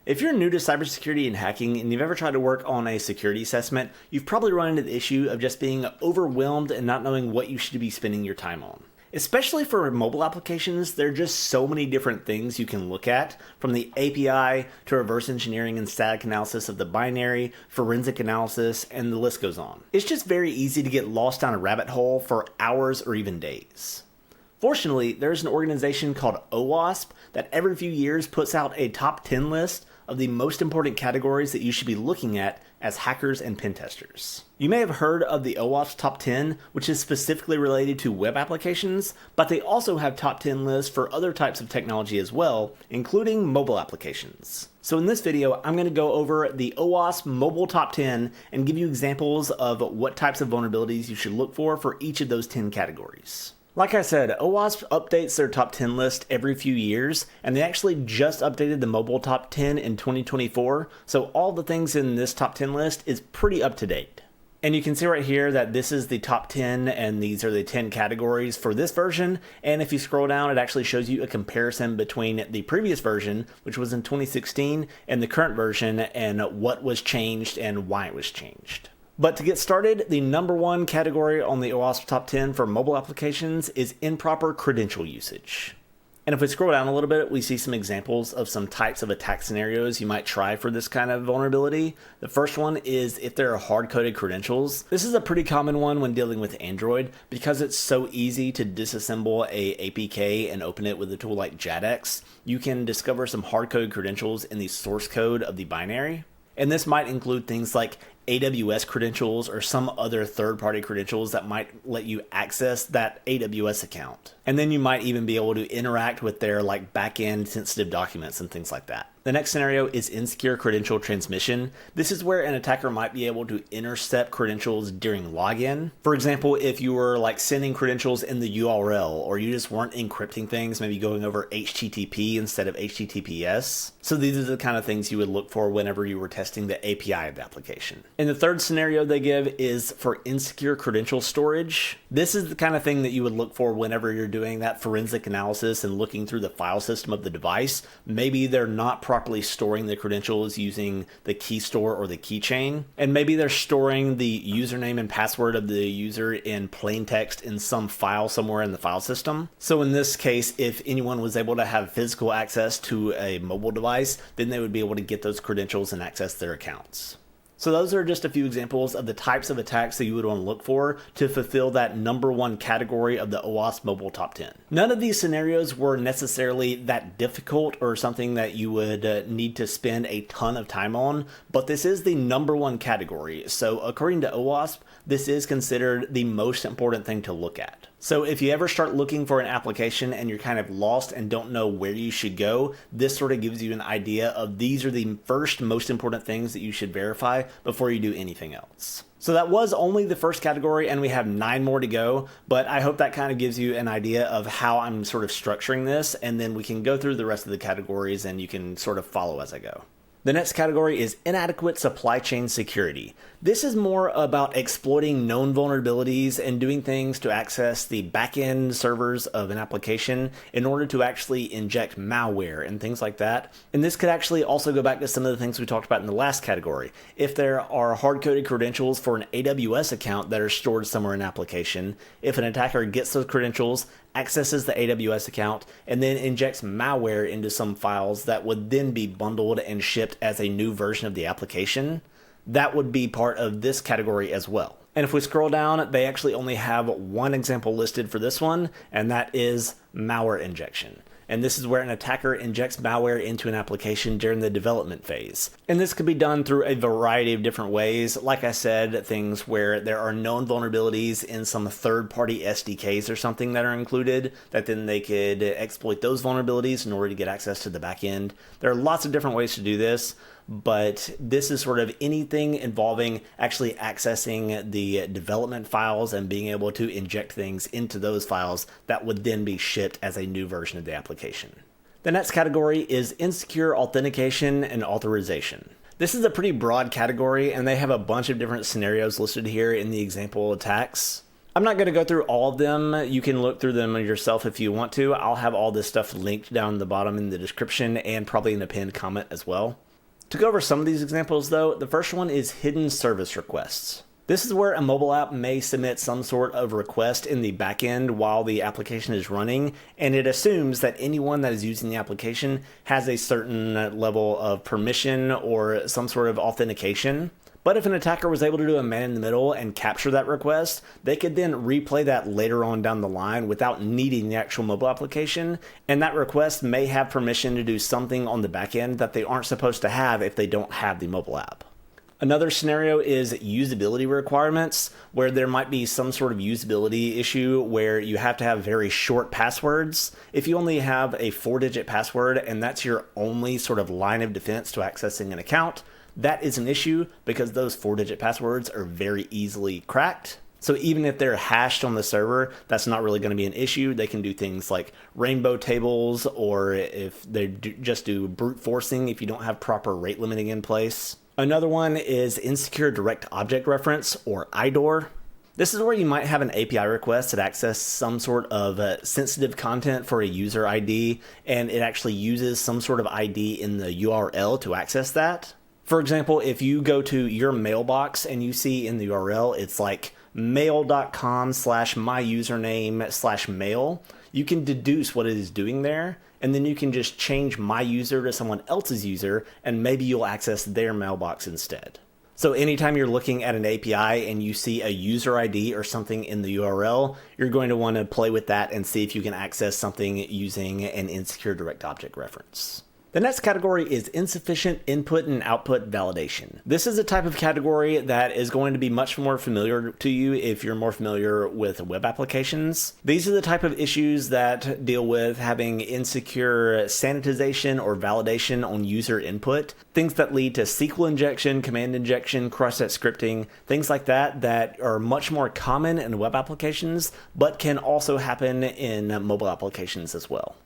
If you're new to cybersecurity and hacking and you've ever tried to work on a security assessment, you've probably run into the issue of just being overwhelmed and not knowing what you should be spending your time on. Especially for mobile applications, there are just so many different things you can look at, from the API to reverse engineering and static analysis of the binary, forensic analysis, and the list goes on. It's just very easy to get lost down a rabbit hole for hours or even days. Fortunately, there's an organization called OWASP that every few years puts out a top 10 list of the most important categories that you should be looking at as hackers and pen testers. You may have heard of the OWASP Top 10, which is specifically related to web applications, but they also have top 10 lists for other types of technology as well, including mobile applications. So in this video, I'm going to go over the OWASP Mobile Top 10 and give you examples of what types of vulnerabilities you should look for each of those 10 categories. Like I said, OWASP updates their top 10 list every few years, and they actually just updated the mobile top 10 in 2024, so all the things in this top 10 list is pretty up to date. And you can see right here that this is the top 10, and these are the 10 categories for this version, and if you scroll down, it actually shows you a comparison between the previous version, which was in 2016, and the current version, and what was changed and why it was changed. But to get started, the number one category on the OWASP Top 10 for mobile applications is improper credential usage. And if we scroll down a little bit, we see some examples of some types of attack scenarios you might try for this kind of vulnerability. The first one is if there are hard-coded credentials. This is a pretty common one when dealing with Android because it's so easy to disassemble a APK and open it with a tool like JADX. You can discover some hard-coded credentials in the source code of the binary. And this might include things like AWS credentials or some other third-party credentials that might let you access that AWS account. And then you might even be able to interact with their back-end sensitive documents and things like that. The next scenario is insecure credential transmission. This is where an attacker might be able to intercept credentials during login. For example, if you were sending credentials in the URL, or you just weren't encrypting things, maybe going over HTTP instead of HTTPS. So these are the kind of things you would look for whenever you were testing the API of the application. And the third scenario they give is for insecure credential storage. This is the kind of thing that you would look for whenever you're doing that forensic analysis and looking through the file system of the device. Maybe they're not properly storing the credentials using the key store or the keychain, and maybe they're storing the username and password of the user in plain text in some file somewhere in the file system. So in this case, if anyone was able to have physical access to a mobile device, then they would be able to get those credentials and access their accounts. So those are just a few examples of the types of attacks that you would want to look for to fulfill that number one category of the OWASP Mobile Top 10. None of these scenarios were necessarily that difficult or something that you would need to spend a ton of time on, but this is the number one category. So according to OWASP, this is considered the most important thing to look at. So if you ever start looking for an application and you're kind of lost and don't know where you should go, this sort of gives you an idea of these are the first most important things that you should verify before you do anything else. So that was only the first category, and we have 9 more to go, but I hope that kind of gives you an idea of how I'm sort of structuring this, and then we can go through the rest of the categories and you can sort of follow as I go. The next category is inadequate supply chain security. This is more about exploiting known vulnerabilities and doing things to access the back-end servers of an application in order to actually inject malware and things like that. And this could actually also go back to some of the things we talked about in the last category. If there are hard-coded credentials for an AWS account that are stored somewhere in an application, if an attacker gets those credentials, accesses the AWS account, and then injects malware into some files that would then be bundled and shipped as a new version of the application, that would be part of this category as well. And if we scroll down, they actually only have one example listed for this one, and that is malware injection. And this is where an attacker injects malware into an application during the development phase. And this could be done through a variety of different ways. Like I said, things where there are known vulnerabilities in some third-party SDKs or something that are included, that then they could exploit those vulnerabilities in order to get access to the back end. There are lots of different ways to do this, but this is sort of anything involving actually accessing the development files and being able to inject things into those files that would then be shipped as a new version of the application. The next category is insecure authentication and authorization. This is a pretty broad category, and they have a bunch of different scenarios listed here in the example attacks. I'm not going to go through all of them. You can look through them yourself if you want to. I'll have all this stuff linked down the bottom in the description and probably in a pinned comment as well. To go over some of these examples though, the first one is hidden service requests. This is where a mobile app may submit some sort of request in the backend while the application is running, and it assumes that anyone that is using the application has a certain level of permission or some sort of authentication. But if an attacker was able to do a man in the middle and capture that request, they could then replay that later on down the line without needing the actual mobile application, and that request may have permission to do something on the back end that they aren't supposed to have if they don't have the mobile app. Another scenario is usability requirements, where there might be some sort of usability issue where you have to have very short passwords. If you only have a 4-digit password and that's your only sort of line of defense to accessing an account, that is an issue because those 4-digit passwords are very easily cracked. So even if they're hashed on the server, that's not really going to be an issue. They can do things like rainbow tables, or if they just do brute forcing if you don't have proper rate limiting in place. Another one is insecure direct object reference, or IDOR. This is where you might have an API request that access some sort of sensitive content for a user ID, and it actually uses some sort of ID in the URL to access that. For example, if you go to your mailbox and you see in the URL, it's like mail.com/myusername/mail, you can deduce what it is doing there, and then you can just change my user to someone else's user, and maybe you'll access their mailbox instead. So anytime you're looking at an API and you see a user ID or something in the URL, you're going to want to play with that and see if you can access something using an insecure direct object reference. The next category is insufficient input and output validation. This is a type of category that is going to be much more familiar to you if you're more familiar with web applications. These are the type of issues that deal with having insecure sanitization or validation on user input, things that lead to SQL injection, command injection, cross-site scripting, things like that that are much more common in web applications, but can also happen in mobile applications as well.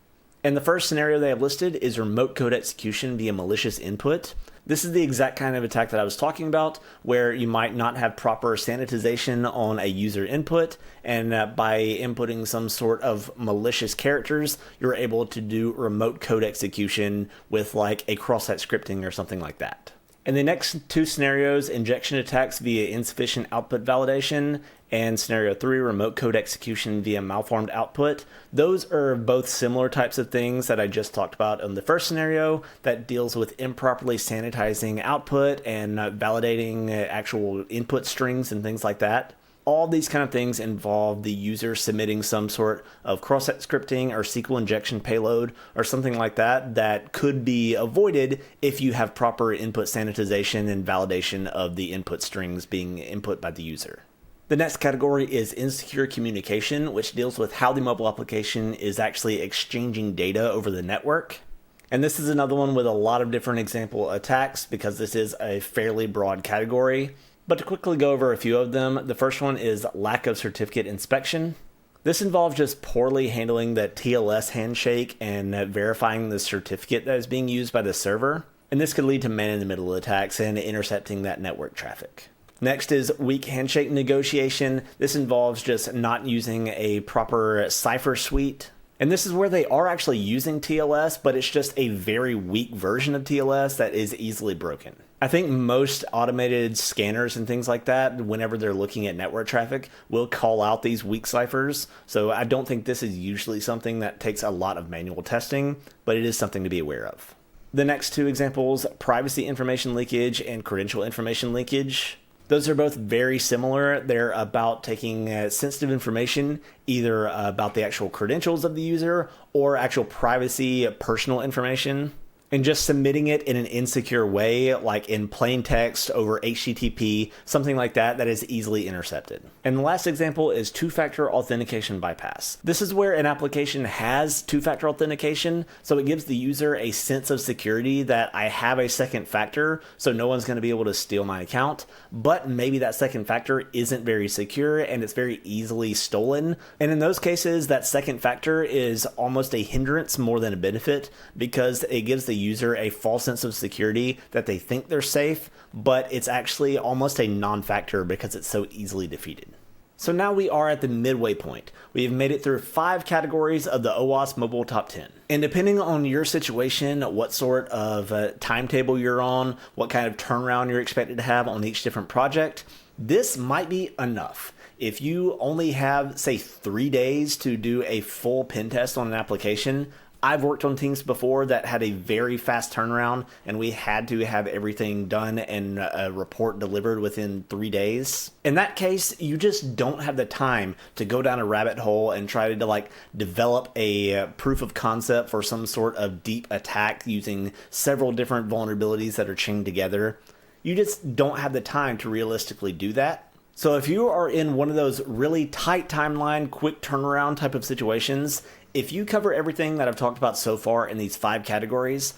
And the first scenario they have listed is remote code execution via malicious input. This is the exact kind of attack that I was talking about, where you might not have proper sanitization on a user input, and by inputting some sort of malicious characters, you're able to do remote code execution with like a cross-site scripting or something like that. In the next two scenarios, injection attacks via insufficient output validation, and scenario 3, remote code execution via malformed output. Those are both similar types of things that I just talked about in the first scenario that deals with improperly sanitizing output and validating actual input strings and things like that. All these kind of things involve the user submitting some sort of cross-site scripting or SQL injection payload or something like that that could be avoided if you have proper input sanitization and validation of the input strings being input by the user. The next category is insecure communication, which deals with how the mobile application is actually exchanging data over the network. And this is another one with a lot of different example attacks because this is a fairly broad category. But to quickly go over a few of them, the first one is lack of certificate inspection. This involves just poorly handling the TLS handshake and verifying the certificate that is being used by the server. And this could lead to man-in-the-middle attacks and intercepting that network traffic. Next is weak handshake negotiation. This involves just not using a proper cipher suite. And this is where they are actually using TLS, but it's just a very weak version of TLS that is easily broken. I think most automated scanners and things like that, whenever they're looking at network traffic, will call out these weak ciphers. So I don't think this is usually something that takes a lot of manual testing, but it is something to be aware of. The next two examples, privacy information leakage and credential information leakage. Those are both very similar. They're about taking sensitive information, either about the actual credentials of the user or actual privacy, personal information, and just submitting it in an insecure way, like in plain text over HTTP, something like that, that is easily intercepted. And the last example is two-factor authentication bypass. This is where an application has two-factor authentication, so it gives the user a sense of security that I have a second factor, so no one's going to be able to steal my account, but maybe that second factor isn't very secure and it's very easily stolen. And in those cases, that second factor is almost a hindrance more than a benefit because it gives the user a false sense of security that they think they're safe, but it's actually almost a non-factor because it's so easily defeated. So now we are at the midway point. We have made it through 5 categories of the OWASP Mobile Top 10. And depending on your situation, what sort of timetable you're on, what kind of turnaround you're expected to have on each different project, this might be enough. If you only have, say, 3 days to do a full pen test on an application, I've worked on teams before that had a very fast turnaround, and we had to have everything done and a report delivered within 3 days. In that case, you just don't have the time to go down a rabbit hole and try to develop a proof of concept for some sort of deep attack using several different vulnerabilities that are chained together. You just don't have the time to realistically do that. So if you are in one of those really tight timeline, quick turnaround type of situations, if you cover everything that I've talked about so far in these 5 categories,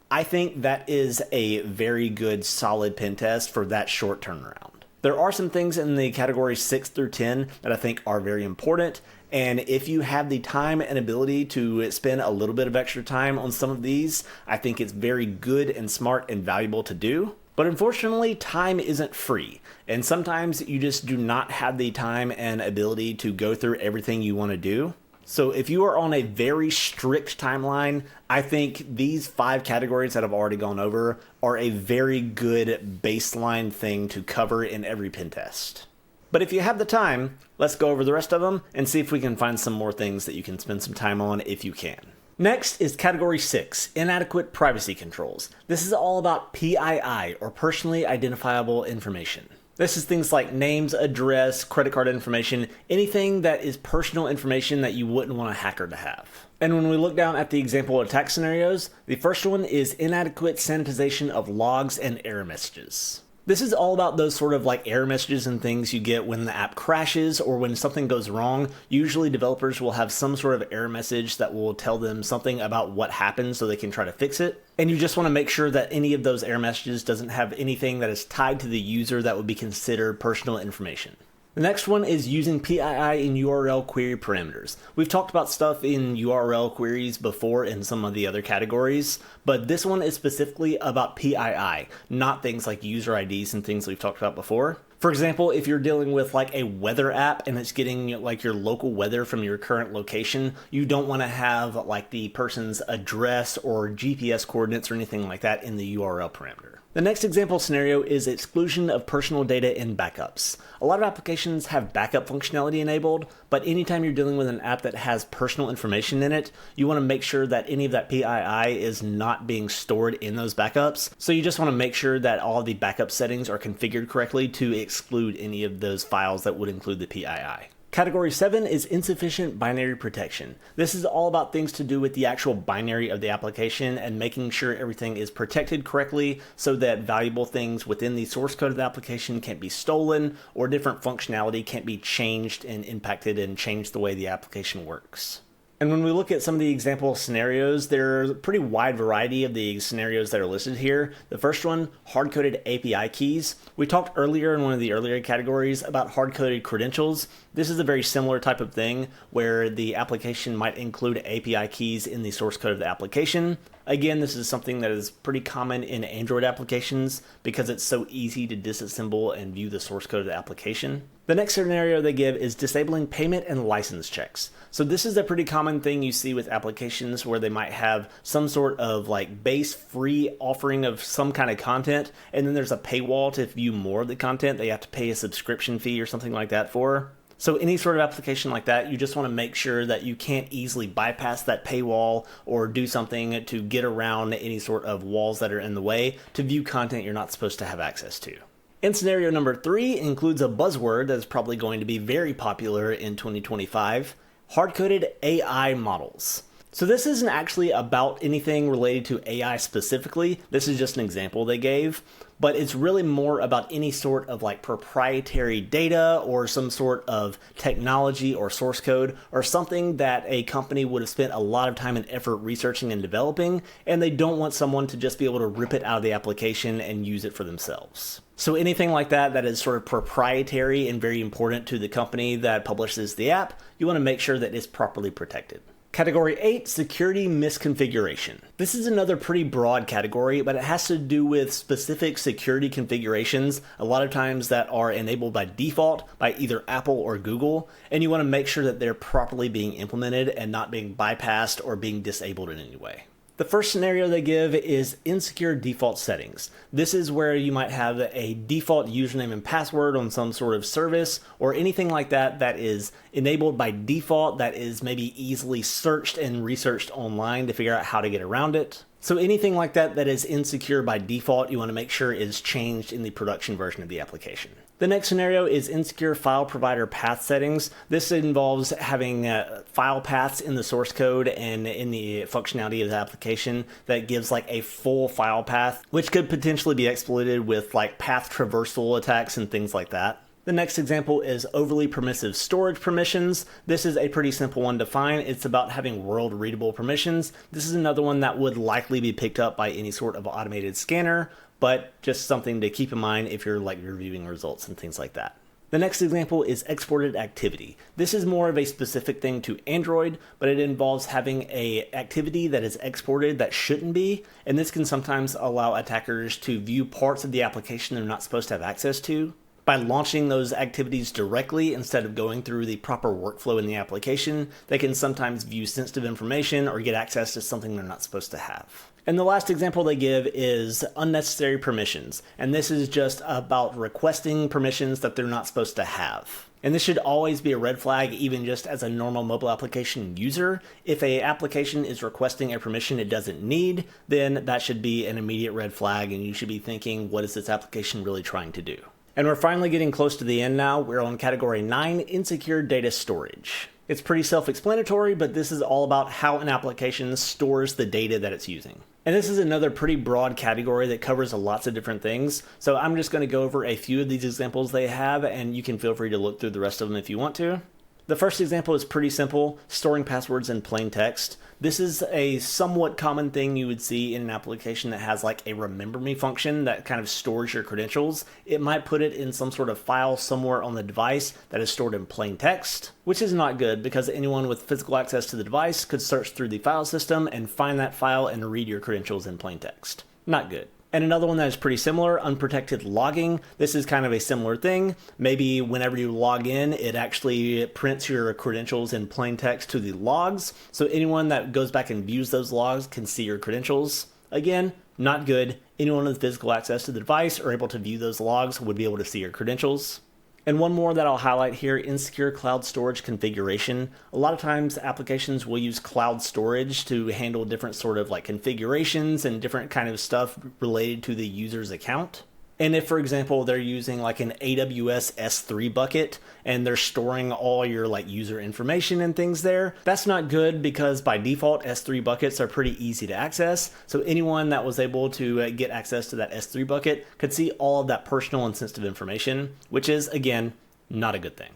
I think that is a very good solid pen test for that short turnaround. There are some things in the categories 6 through 10 that I think are very important, and if you have the time and ability to spend a little bit of extra time on some of these, I think it's very good and smart and valuable to do. But unfortunately, time isn't free, and sometimes you just do not have the time and ability to go through everything you want to do. So if you are on a very strict timeline, I think these 5 categories that I've already gone over are a very good baseline thing to cover in every pen test. But if you have the time, let's go over the rest of them and see if we can find some more things that you can spend some time on if you can. Next is category 6, inadequate privacy controls. This is all about PII, or personally identifiable information. This is things like names, address, credit card information, anything that is personal information that you wouldn't want a hacker to have. And when we look down at the example attack scenarios, the first one is inadequate sanitization of logs and error messages. This is all about those sort of error messages and things you get when the app crashes or when something goes wrong. Usually developers will have some sort of error message that will tell them something about what happened so they can try to fix it. And you just want to make sure that any of those error messages doesn't have anything that is tied to the user that would be considered personal information. The next one is using PII in URL query parameters. We've talked about stuff in URL queries before in some of the other categories, but this one is specifically about PII, not things like user IDs and things we've talked about before. For example, if you're dealing with a weather app and it's getting your local weather from your current location, you don't want to have the person's address or GPS coordinates or anything like that in the URL parameter. The next example scenario is exclusion of personal data in backups. A lot of applications have backup functionality enabled, but anytime you're dealing with an app that has personal information in it, you want to make sure that any of that PII is not being stored in those backups. So you just want to make sure that all the backup settings are configured correctly to exclude any of those files that would include the PII. Category 7 is insufficient binary protection. This is all about things to do with the actual binary of the application and making sure everything is protected correctly so that valuable things within the source code of the application can't be stolen or different functionality can't be changed and impacted and change the way the application works. And when we look at some of the example scenarios, there's a pretty wide variety of the scenarios that are listed here. The first one, hard-coded API keys. We talked earlier in one of the earlier categories about hard-coded credentials. This is a very similar type of thing where the application might include API keys in the source code of the application. Again, this is something that is pretty common in Android applications because it's so easy to disassemble and view the source code of the application. The next scenario they give is disabling payment and license checks. So this is a pretty common thing you see with applications where they might have some sort of base free offering of some kind of content, and then there's a paywall to view more of the content they have to pay a subscription fee or something like that for. So any sort of application like that, you just want to make sure that you can't easily bypass that paywall or do something to get around any sort of walls that are in the way to view content you're not supposed to have access to. And scenario number 3 includes a buzzword that's probably going to be very popular in 2025, hard-coded AI models. So this isn't actually about anything related to AI specifically. This is just an example they gave, but it's really more about any sort of proprietary data or some sort of technology or source code or something that a company would have spent a lot of time and effort researching and developing, and they don't want someone to just be able to rip it out of the application and use it for themselves. So anything like that that is sort of proprietary and very important to the company that publishes the app, you want to make sure that it's properly protected. Category 8, security misconfiguration. This is another pretty broad category, but it has to do with specific security configurations, a lot of times that are enabled by default by either Apple or Google, and you want to make sure that they're properly being implemented and not being bypassed or being disabled in any way. The first scenario they give is insecure default settings. This is where you might have a default username and password on some sort of service or anything like that that is enabled by default that is maybe easily searched and researched online to figure out how to get around it. So anything like that that is insecure by default, you want to make sure is changed in the production version of the application. The next scenario is insecure file provider path settings. This involves having file paths in the source code and in the functionality of the application that gives like a full file path, which could potentially be exploited with like path traversal attacks and things like that. The next example is overly permissive storage permissions. This is a pretty simple one to find. It's about having world readable permissions. This is another one that would likely be picked up by any sort of automated scanner, but just something to keep in mind if you're like reviewing results and things like that. The next example is exported activity. This is more of a specific thing to Android, but it involves having a activity that is exported that shouldn't be, and this can sometimes allow attackers to view parts of the application they're not supposed to have access to. By launching those activities directly instead of going through the proper workflow in the application, they can sometimes view sensitive information or get access to something they're not supposed to have. And the last example they give is unnecessary permissions, and this is just about requesting permissions that they're not supposed to have. And this should always be a red flag, even just as a normal mobile application user. If an application is requesting a permission it doesn't need, then that should be an immediate red flag, and you should be thinking, what is this application really trying to do? And we're finally getting close to the end now. We're on category 9, insecure data storage. It's pretty self-explanatory, but this is all about how an application stores the data that it's using. And this is another pretty broad category that covers lots of different things. So I'm just going to go over a few of these examples they have, and you can feel free to look through the rest of them if you want to. The first example is pretty simple, storing passwords in plain text. This is a somewhat common thing you would see in an application that has like a remember me function that kind of stores your credentials. It might put it in some sort of file somewhere on the device that is stored in plain text, which is not good because anyone with physical access to the device could search through the file system and find that file and read your credentials in plain text. Not good. And another one that is pretty similar, unprotected logging. This is kind of a similar thing. Maybe whenever you log in, it actually prints your credentials in plain text to the logs. So anyone that goes back and views those logs can see your credentials. Again, not good. Anyone with physical access to the device or able to view those logs would be able to see your credentials. And one more that I'll highlight here, insecure cloud storage configuration. A lot of times applications will use cloud storage to handle different sort of like configurations and different kind of stuff related to the user's account. And if, for example, they're using like an AWS S3 bucket and they're storing all your like user information and things there, that's not good because by default S3 buckets are pretty easy to access. So anyone that was able to get access to that S3 bucket could see all of that personal and sensitive information, which is, again, not a good thing.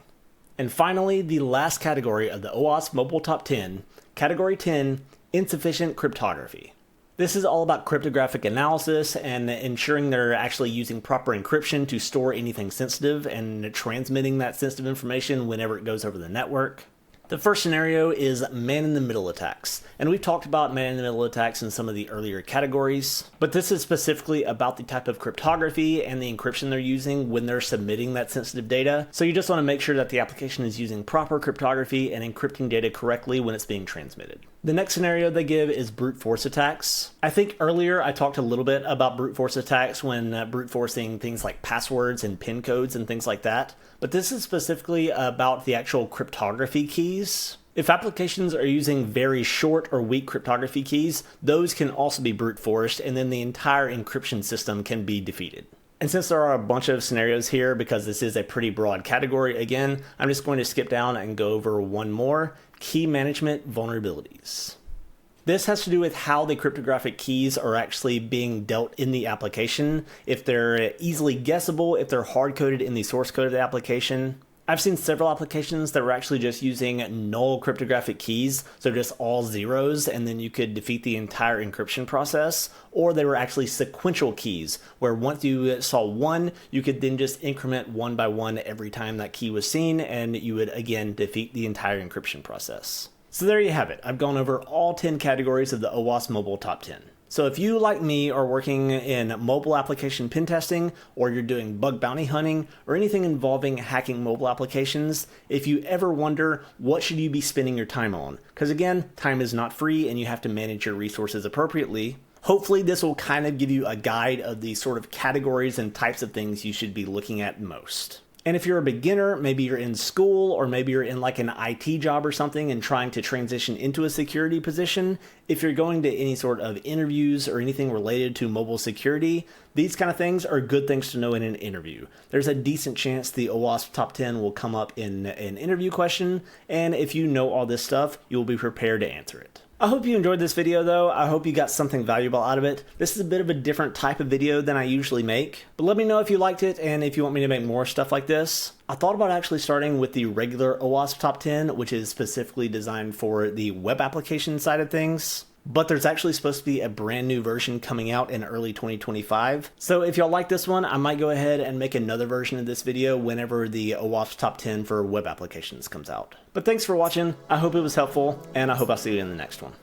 And finally, the last category of the OWASP Mobile Top 10, Category 10, Insufficient Cryptography. This is all about cryptographic analysis and ensuring they're actually using proper encryption to store anything sensitive and transmitting that sensitive information whenever it goes over the network. The first scenario is man-in-the-middle attacks, and we've talked about man-in-the-middle attacks in some of the earlier categories, but this is specifically about the type of cryptography and the encryption they're using when they're submitting that sensitive data, so you just want to make sure that the application is using proper cryptography and encrypting data correctly when it's being transmitted. The next scenario they give is brute force attacks. I think earlier I talked a little bit about brute force attacks when brute forcing things like passwords and PIN codes and things like that, but this is specifically about the actual cryptography keys. If applications are using very short or weak cryptography keys, those can also be brute forced, and then the entire encryption system can be defeated. And since there are a bunch of scenarios here, because this is a pretty broad category, again, I'm just going to skip down and go over one more, key management vulnerabilities. This has to do with how the cryptographic keys are actually being dealt in the application, if they're easily guessable, if they're hard-coded in the source code of the application. I've seen several applications that were actually just using null cryptographic keys, so just all zeros, and then you could defeat the entire encryption process, or they were actually sequential keys, where once you saw one, you could then just increment one by one every time that key was seen, and you would again defeat the entire encryption process. So there you have it. I've gone over all 10 categories of the OWASP Mobile Top 10. So if you, like me, are working in mobile application pen testing, or you're doing bug bounty hunting, or anything involving hacking mobile applications, if you ever wonder what should you be spending your time on, because again, time is not free and you have to manage your resources appropriately, hopefully this will kind of give you a guide of the sort of categories and types of things you should be looking at most. And if you're a beginner, maybe you're in school, or maybe you're in like an IT job or something and trying to transition into a security position, if you're going to any sort of interviews or anything related to mobile security, these kind of things are good things to know in an interview. There's a decent chance the OWASP Top 10 will come up in an interview question, and if you know all this stuff, you'll be prepared to answer it. I hope you enjoyed this video though. I hope you got something valuable out of it. This is a bit of a different type of video than I usually make, but let me know if you liked it and if you want me to make more stuff like this. I thought about actually starting with the regular OWASP Top 10, which is specifically designed for the web application side of things. But there's actually supposed to be a brand new version coming out in early 2025. So if y'all like this one, I might go ahead and make another version of this video whenever the OWASP Top 10 for web applications comes out. But thanks for watching. I hope it was helpful, and I hope I'll see you in the next one.